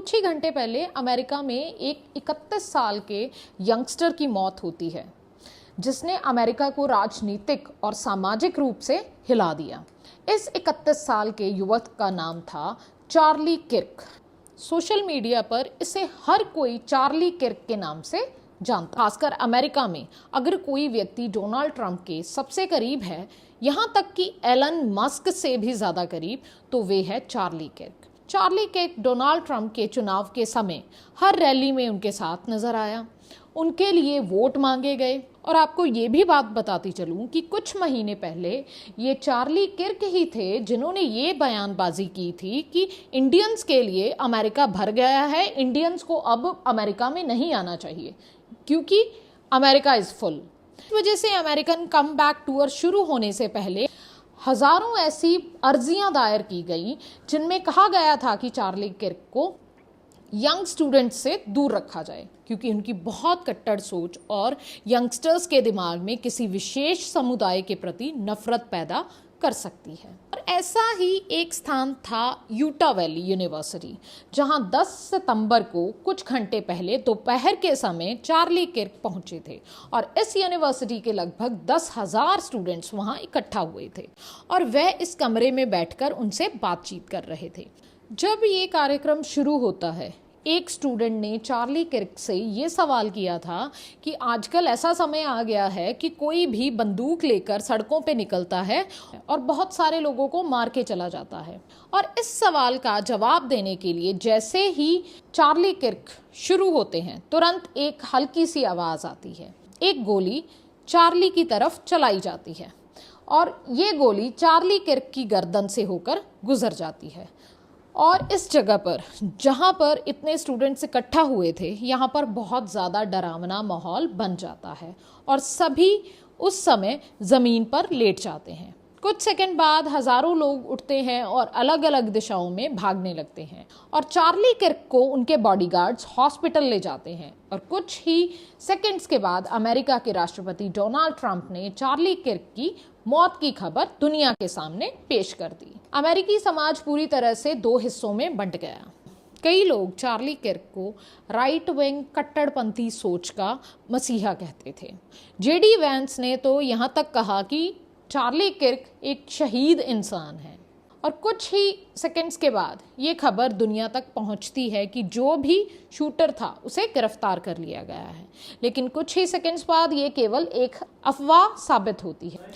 कुछ ही घंटे पहले अमेरिका में एक 31 साल के यंगस्टर की मौत होती है, जिसने अमेरिका को राजनीतिक और सामाजिक रूप से हिला दिया। इस 31 साल के युवक का नाम था चार्ली किर्क। सोशल मीडिया पर इसे हर कोई चार्ली किर्क के नाम से जानता। खासकर अमेरिका में अगर कोई व्यक्ति डोनाल्ड ट्रंप के सबसे करीब है, यहाँ तक कि एलन मस्क से भी ज़्यादा करीब, तो वे है Charlie Kirk. Charlie Kirk Donald Trump के चुनाव के समय हर रैली में उनके साथ नजर आया, उनके लिए वोट मांगे गए। और आपको ये भी बात बताती चलूं कि कुछ महीने पहले ये चार्ली किर्क ही थे जिन्होंने ये बयानबाजी की थी कि इंडियंस के लिए अमेरिका भर गया है, इंडियंस को अब अमेरिका में नहीं आना चाहिए क्योंकि अमेरिका इज़ फुल। इस वजह से अमेरिकन कम बैक टूर शुरू होने से पहले हजारों ऐसी अर्जियां दायर की गई जिनमें कहा गया था कि चार्ली किर्क को यंग स्टूडेंट्स से दूर रखा जाए क्योंकि उनकी बहुत कट्टर सोच और यंगस्टर्स के दिमाग में किसी विशेष समुदाय के प्रति नफरत पैदा कर सकती है। और ऐसा ही एक स्थान था यूटा वैली यूनिवर्सिटी, जहां 10 सितंबर को कुछ घंटे पहले दोपहर के समय चार्ली किर्क पहुंचे थे और इस यूनिवर्सिटी के लगभग 10,000 स्टूडेंट्स वहां इकट्ठा हुए थे और वह इस कमरे में बैठकर उनसे बातचीत कर रहे थे। जब ये कार्यक्रम शुरू होता है, एक स्टूडेंट ने चार्ली किर्क से ये सवाल किया था कि आजकल ऐसा समय आ गया है कि कोई भी बंदूक लेकर सड़कों पे निकलता है और बहुत सारे लोगों को मार के चला जाता है। और इस सवाल का जवाब देने के लिए जैसे ही चार्ली किर्क शुरू होते हैं, तुरंत एक हल्की सी आवाज़ आती है। एक गोली चार्ली की तरफ चलाई जाती है और ये गोली चार्ली किर्क की गर्दन से होकर गुजर जाती है। और इस जगह पर जहाँ पर इतने स्टूडेंट्स इकट्ठा हुए थे, यहाँ पर बहुत ज़्यादा डरावना माहौल बन जाता है और सभी उस समय ज़मीन पर लेट जाते हैं। कुछ सेकंड बाद हज़ारों लोग उठते हैं और अलग अलग दिशाओं में भागने लगते हैं और चार्ली किर्क को उनके बॉडीगार्ड्स हॉस्पिटल ले जाते हैं। और कुछ ही सेकंड्स के बाद अमेरिका के राष्ट्रपति डोनाल्ड ट्रंप ने चार्ली किर्क की मौत की खबर दुनिया के सामने पेश कर दी। अमेरिकी समाज पूरी तरह से दो हिस्सों में बंट गया। कई लोग चार्ली किर्क को राइट विंग कट्टरपंथी सोच का मसीहा कहते थे। जेडी वैंस ने तो यहाँ तक कहा कि चार्ली किर्क एक शहीद इंसान है। और कुछ ही सेकंड्स के बाद ये खबर दुनिया तक पहुंचती है कि जो भी शूटर था उसे गिरफ्तार कर लिया गया है, लेकिन कुछ ही सेकंड्स बाद ये केवल एक अफवाह साबित होती है।